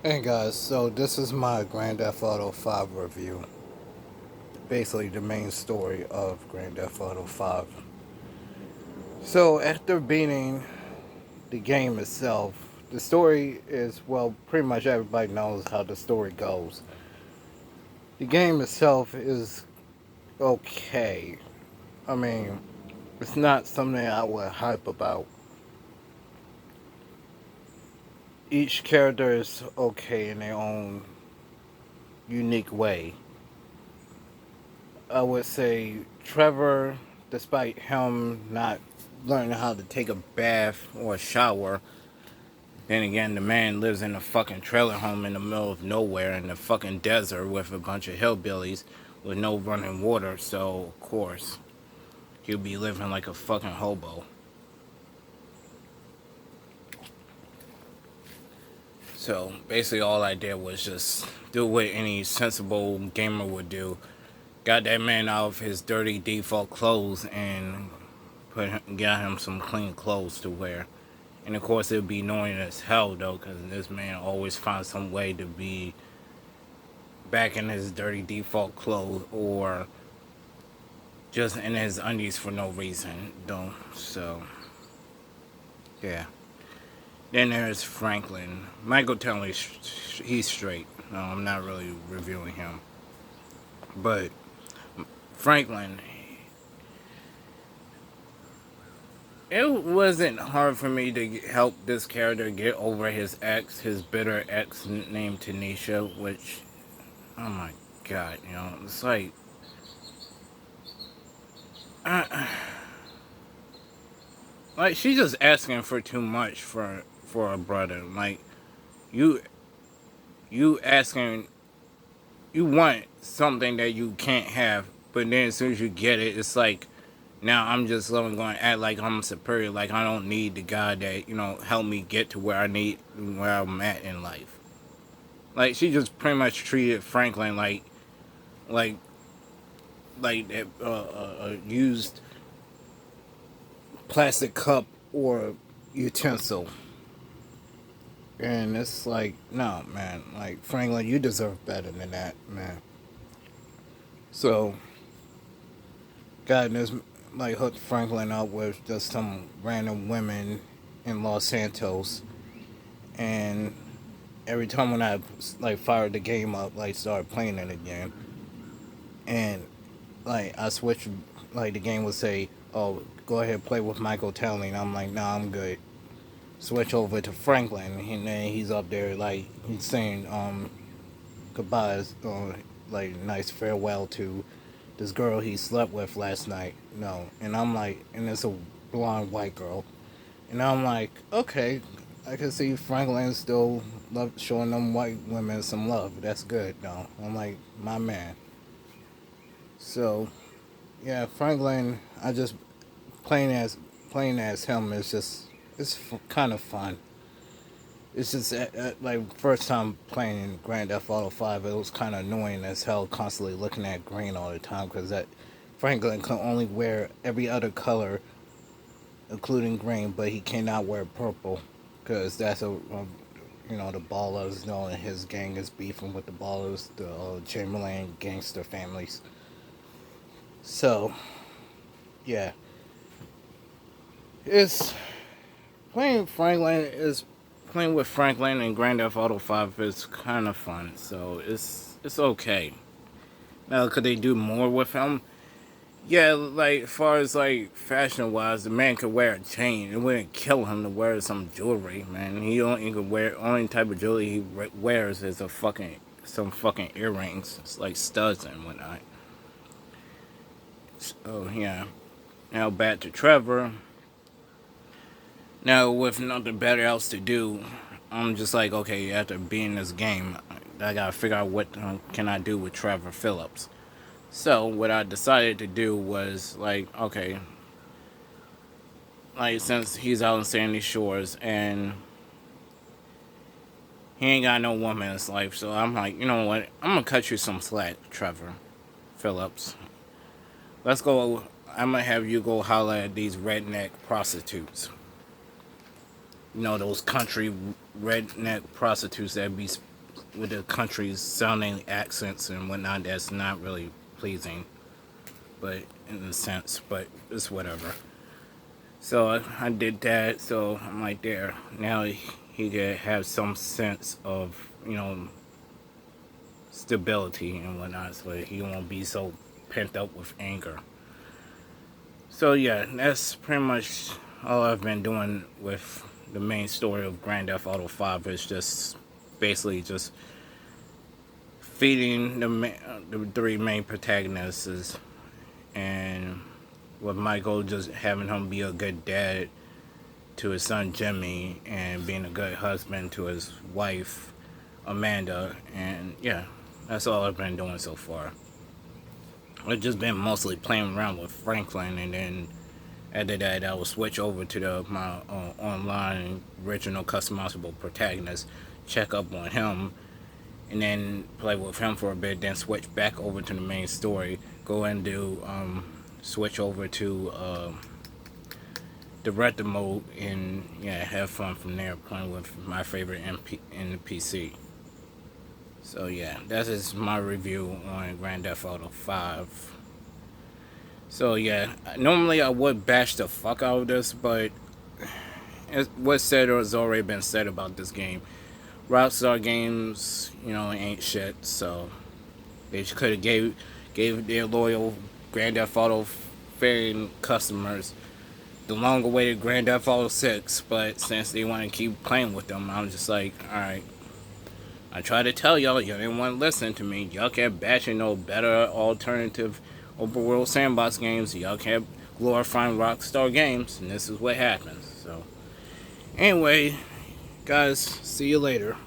Hey guys, so this is my Grand Theft Auto 5 review. Basically, the main story of Grand Theft Auto 5. So, after beating the game itself, the story is, well, pretty much everybody knows how the story goes. The game itself is okay. I mean, it's not something I would hype about. Each character is okay in their own unique way. I would say Trevor, despite him not learning how to take a bath or a shower, then again, the man lives in a fucking trailer home in the middle of nowhere in the fucking desert with a bunch of hillbillies with no running water, so of course, he'll be living like a fucking hobo. So basically, all I did was just do what any sensible gamer would do. Got that man out of his dirty default clothes and got him some clean clothes to wear. And of course, it would be annoying as hell though, because this man always finds some way to be back in his dirty default clothes or just in his undies for no reason, though. So, yeah. Then there's Franklin. Michael Townley, he's straight. No, I'm not really reviewing him. But Franklin, it wasn't hard for me to help this character get over his ex, his bitter ex named Tanisha, which, oh my god, it's like, uh, like she's just asking for too much for a brother. Like, you, you asking, you want something that you can't have, but then as soon as you get it, it's like, now I'm just going to act like I'm superior, like I don't need the guy that helped me get to where I'm at in life. Like she just pretty much treated Franklin like that used plastic cup or utensil, and it's like, no, man. Like Franklin, you deserve better than that, man. So, God, this like hooked Franklin up with just some random women in Los Santos, and every time when I like fired the game up, like started playing it again, and like I switched, like the game would say, "Oh, go ahead play with Michael Townley," and I'm like, "Nah, I'm good." Switch over to Franklin, and then he's up there like he's saying goodbyes, like nice farewell to this girl he slept with last night. No, and I'm like, and it's a blonde white girl, and I'm like, okay, I can see Franklin still showing them white women some love. That's good. No, I'm like, my man. So yeah, Franklin, I just playing as playing as him is just kind of fun. It's just like first time playing Grand Theft Auto 5, it was kind of annoying as hell, constantly looking at green all the time because that Franklin can only wear every other color, including green, but he cannot wear purple because that's the ballers, and his gang is beefing with the ballers, the Chamberlain gangster families. So yeah, it's playing with Franklin and Grand Theft Auto 5 is kind of fun, so it's okay. Now, could they do more with him? Yeah, like as far as like fashion wise, the man could wear a chain. It wouldn't kill him to wear some jewelry, man. He only could wear only type of jewelry he wears is some fucking earrings. It's like studs and whatnot. So yeah. Now back to Trevor. Now, with nothing better else to do, I'm just like, okay, after being this game, I gotta figure out what can I do with Trevor Phillips. So, what I decided to do was, like, okay, like, since he's out in Sandy Shores and he ain't got no woman in his life, so I'm like, you know what, I'm gonna cut you some slack, Trevor Phillips. Let's go, I'm gonna have you go holler at these redneck prostitutes. Those country redneck prostitutes that be with the country's sounding accents and whatnot. That's not really pleasing, but in a sense, but it's whatever. So I did that. So I'm like, there now he could have some sense of stability and whatnot, so he won't be so pent up with anger. So yeah, that's pretty much all I've been doing with the main story of Grand Theft Auto 5. Is just basically just feeding the three main protagonists, and with Michael just having him be a good dad to his son Jimmy, and being a good husband to his wife Amanda. And yeah, that's all I've been doing so far. I've just been mostly playing around with Franklin, and then after that I will switch over to my online original customizable protagonist, check up on him, and then play with him for a bit, then switch back over to the main story, go and do switch over to director mode, and yeah, have fun from there playing with my favorite NPC. So yeah, that is my review on Grand Theft Auto 5. So yeah, normally I would bash the fuck out of this, but what's said has already been said about this game. Rockstar Games, ain't shit. So they could have gave their loyal Grand Theft Auto fan customers the long-awaited Grand Theft Auto 6. But since they want to keep playing with them, I'm just like, all right. I tried to tell y'all didn't want to listen to me. Y'all kept bashing no better alternative open world sandbox games. Y'all kept glorifying Rockstar Games, and this is what happens. So, anyway, guys, see you later.